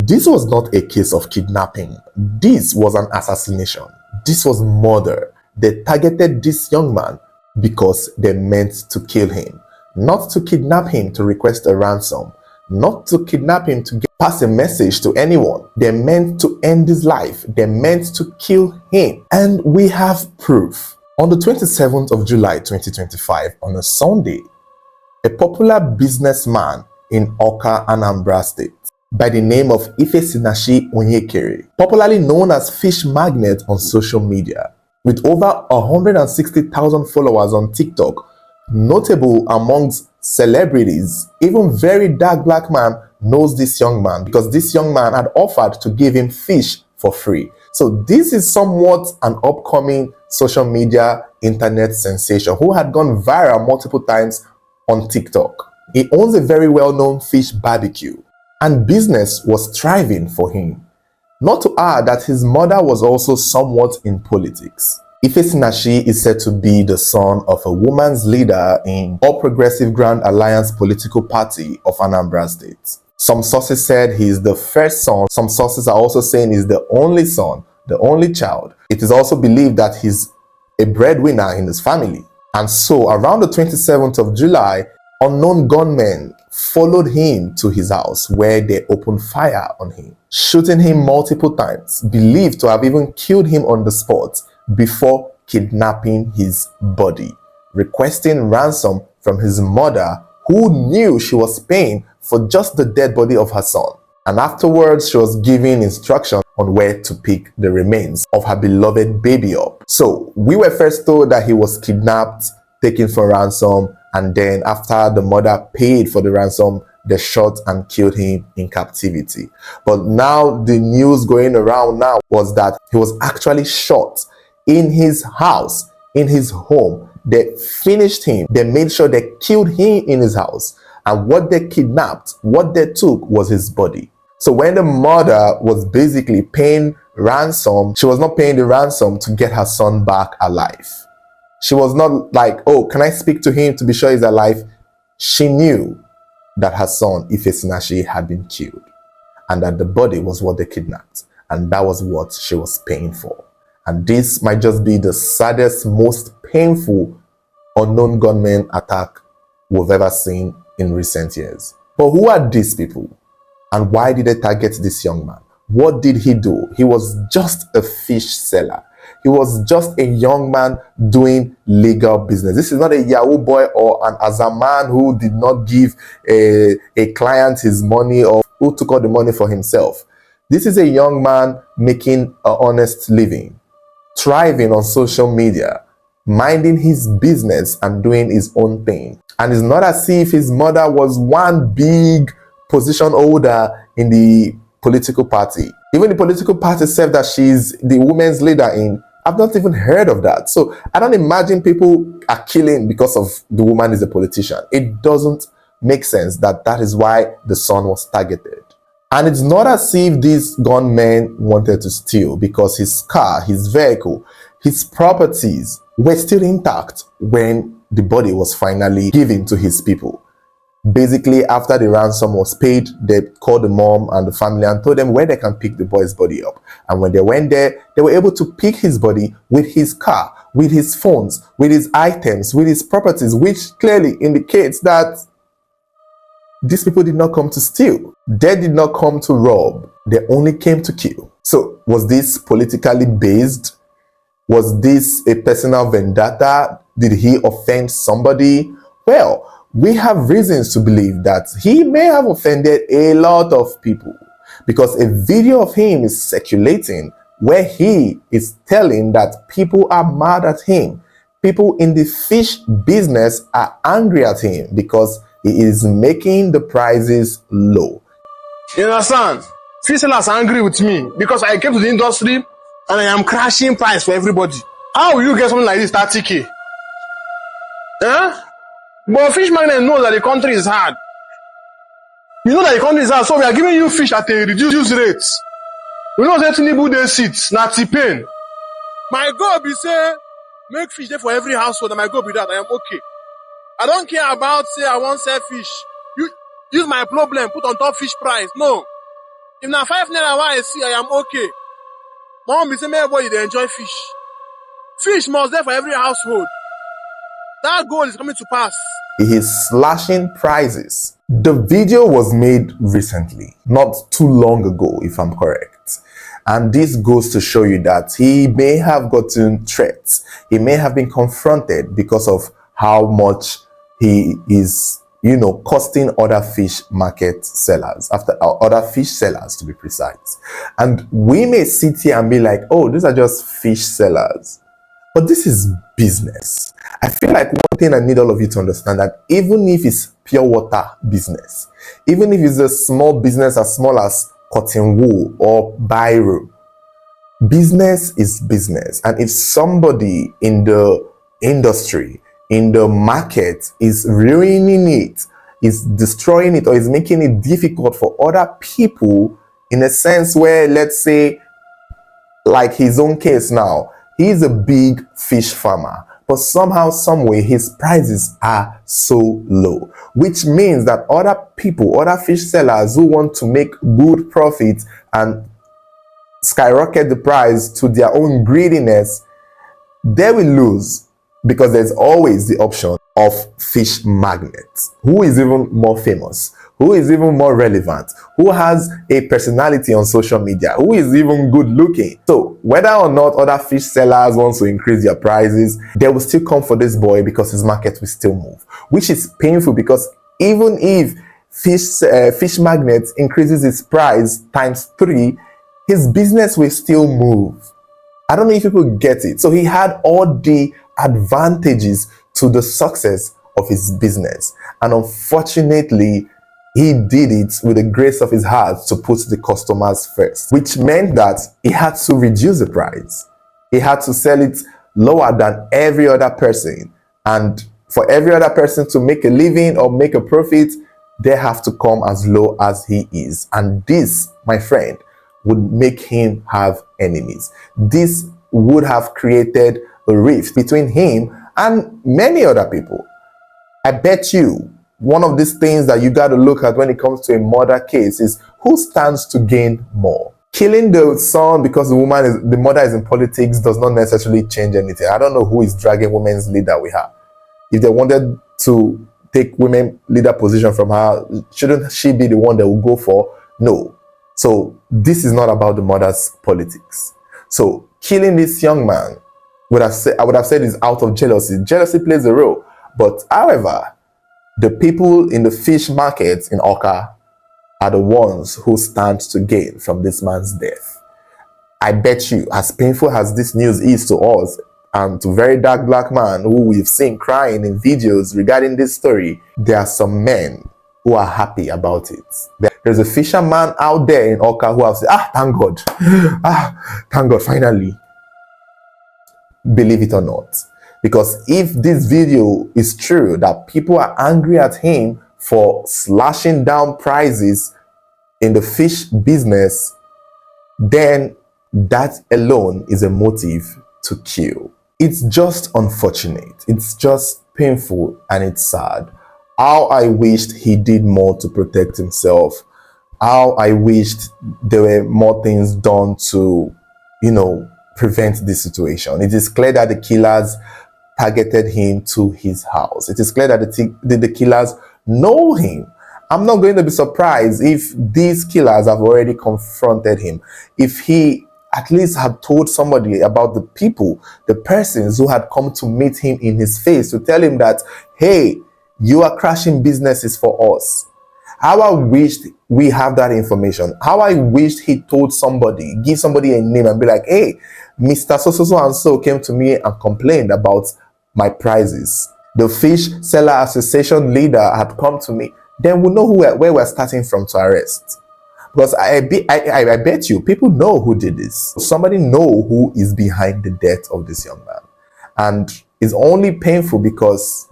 This was not a case of kidnapping. This was an assassination. This was murder. They targeted this young man because they meant to kill him, not to kidnap him to request a ransom, not to kidnap him to pass a message to anyone. They meant to end his life. They meant to kill him. And we have proof. On the 27th of July 2025, on a Sunday, a popular businessman in Awka, Anambra State, by the name of Ifesinashi Onyekere, popularly known as Fish Magnet on social media, with over 160,000 followers on TikTok, notable amongst celebrities. Even very dark black man knows this young man because this young man had offered to give him fish for free. So this is somewhat an upcoming social media internet sensation who had gone viral multiple times on TikTok. He owns a very well-known fish barbecue, and business was thriving for him. Not to add that his mother was also somewhat in politics. Ifesinashi is said to be the son of a woman's leader in All Progressive Grand Alliance political party of Anambra State. Some sources said he is the first son. Some sources are also saying he's the only son, the only child. It is also believed that he's a breadwinner in his family. And so around the 27th of July, unknown gunmen followed him to his house where they opened fire on him, shooting him multiple times, believed to have even killed him on the spot before kidnapping his body, requesting ransom from his mother, who knew she was paying for just the dead body of her son. And afterwards, she was giving instructions on where to pick the remains of her beloved baby up. So we were first told that he was kidnapped, taken for ransom, and then after the mother paid for the ransom, they shot and killed him in captivity. But now the news going around now was that he was actually shot in his house, in his home. They finished him. They made sure they killed him in his house. And what they kidnapped, what they took was his body. So when the mother was basically paying ransom, she was not paying the ransom to get her son back alive. She was not like, oh, can I speak to him to be sure he's alive? She knew that her son, Ifesinashi, had been killed and that the body was what they kidnapped. And that was what she was paying for. And this might just be the saddest, most painful unknown gunman attack we've ever seen in recent years. But who are these people? And why did they target this young man? What did he do? He was just a fish seller. He was just a young man doing legal business. This is not a Yahoo boy or an Azaman who did not give a client his money or who took all the money for himself. This is a young man making an honest living, thriving on social media, minding his business and doing his own thing. And it's not as if his mother was one big position holder in the political party. Even the political party said that she's the women's leader in. I've not even heard of that. So I don't imagine people are killing because of the woman is a politician. It doesn't make sense that that is why the son was targeted. And it's not as if these gunmen wanted to steal, because his car, his vehicle, his properties were still intact when the body was finally given to his people. Basically, after the ransom was paid, they called the mom and the family and told them where they can pick the boy's body up. And when they went there, they were able to pick his body with his car, with his phones, with his items, with his properties, which clearly indicates that these people did not come to steal. They did not come to rob. They only came to kill. So was this politically based? Was this a personal vendetta? Did he offend somebody? Well, we have reasons to believe that he may have offended a lot of people, because a video of him is circulating where he is telling that people are mad at him. People in the fish business are angry at him because he is making the prices low. You understand? Fish sellers are angry with me because I came to the industry and I am crashing price for everybody. How will you get something like this 30K? Huh? But Fish Magnet knows that the country is hard. You know that the country is hard, so we are giving you fish at a reduced rate. We know that Tinubu dey sit, na T-Pain. My goal be say, make fish there for every household, and my goal be that I am okay. I don't care about say I want sell fish. You use my problem, put on top fish price. No. If na 5 naira wey I see, I am okay. My own be say make everybody dey enjoy fish. Fish must dey for every household. That goal is coming to pass. He is slashing prices. The video was made recently, not too long ago, if I'm correct. And this goes to show you that he may have gotten threats. He may have been confronted because of how much he is, costing other fish market sellers, other fish sellers to be precise. And we may sit here and be like, oh, these are just fish sellers. But this is business. I feel like one thing I need all of you to understand, that even if it's pure water business, even if it's a small business as small as cotton wool or biro, business is business. And if somebody in the industry, in the market, is ruining it, is destroying it, or is making it difficult for other people, in a sense where, let's say, like his own case now, he's a big fish farmer, but somehow, some way, his prices are so low, which means that other people, other fish sellers who want to make good profits and skyrocket the price to their own greediness, they will lose, because there's always the option of fish magnets. Who is even more famous? Who is even more relevant? Who has a personality on social media? Who is even good looking? So whether or not other fish sellers want to increase their prices, they will still come for this boy because his market will still move, which is painful, because even if fish magnets increases its price ×3, his business will still move. I don't know if people get it. So he had all the advantages to the success of his business, and unfortunately, he did it with the grace of his heart to put the customers first, which meant that he had to reduce the price. He had to sell it lower than every other person. And for every other person to make a living or make a profit, they have to come as low as he is. And this, my friend, would make him have enemies. This would have created a rift between him and many other people. I bet you one of these things that you got to look at when it comes to a murder case is who stands to gain more. Killing the son because the mother is in politics does not necessarily change anything. I don't know who is dragging women's leader with her. If they wanted to take women leader position from her, shouldn't she be the one that will go for? No. So this is not about the mother's politics. So killing this young man, I would have said is out of jealousy. Jealousy plays a role. But however, the people in the fish market in Oka are the ones who stand to gain from this man's death. I bet you, as painful as this news is to us, and to very dark black man who we've seen crying in videos regarding this story, there are some men who are happy about it. There's a fisherman out there in Oka who have said, thank God. Thank God, finally. Believe it or not. Because if this video is true, that people are angry at him for slashing down prices in the fish business, then that alone is a motive to kill. It's just unfortunate. It's just painful, and it's sad. How I wished he did more to protect himself. How I wished there were more things done to, prevent this situation. It is clear that the killers targeted him to his house. It is clear that the killers know him. I'm not going to be surprised if these killers have already confronted him. If he at least had told somebody about the persons who had come to meet him in his face to tell him that, hey, you are crashing businesses for us. How I wished we have that information. How I wished he told somebody, give somebody a name and be like, hey, Mr. So and so came to me and complained about my prices. The fish seller association leader had come to me. Then we'll know where we're starting from to arrest. Because I bet you people know who did this. Somebody know who is behind the death of this young man. And it's only painful because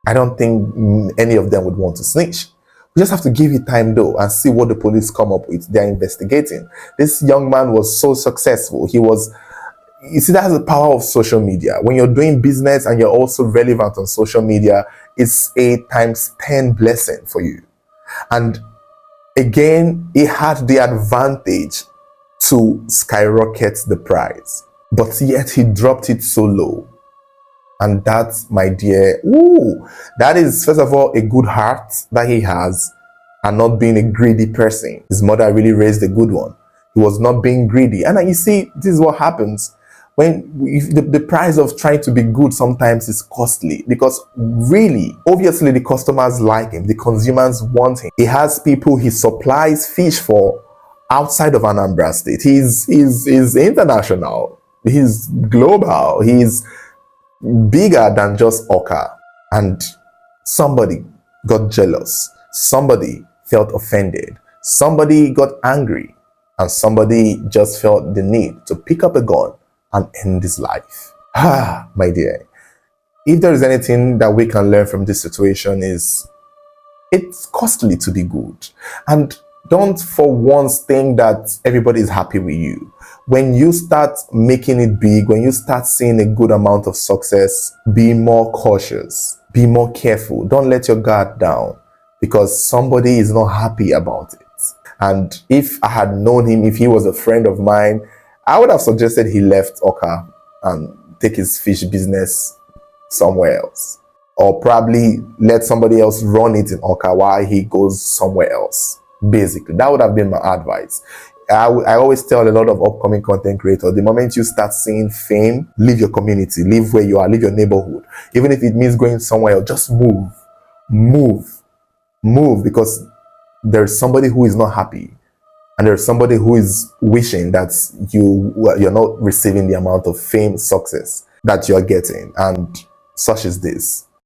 I don't think any of them would want to snitch. We just have to give it time though and see what the police come up with. They're investigating. This young man was so successful. You see, that's the power of social media. When you're doing business and you're also relevant on social media, it's a ×10 blessing for you. And Again, he had the advantage to skyrocket the price, but yet he dropped it so low. And that, my dear, ooh, that is, first of all, a good heart that he has, and not being a greedy person. His mother really raised a good one. He was not being greedy. And you see, this is what happens when the price of trying to be good sometimes is costly, because really, obviously, the customers like him, the consumers want him. He has people he supplies fish for outside of Anambra State. He's international. He's global. He's bigger than just Oka. And somebody got jealous. Somebody felt offended. Somebody got angry. And somebody just felt the need to pick up a gun and end his life. Ah, my dear. If there is anything that we can learn from this situation, is it's costly to be good. And don't for once think that everybody is happy with you. When you start making it big, when you start seeing a good amount of success, be more cautious, be more careful. Don't let your guard down, because somebody is not happy about it. And if I had known him, if he was a friend of mine, I would have suggested he left Oka and take his fish business somewhere else, or probably let somebody else run it in Oka while he goes somewhere else. Basically, that would have been my advice. I always tell a lot of upcoming content creators, the moment you start seeing fame, leave your community, leave where you are, leave your neighborhood. Even if it means going somewhere else, just move, because there's somebody who is not happy, and there's somebody who is wishing that you're not receiving the amount of fame, success that you're getting. And such is this.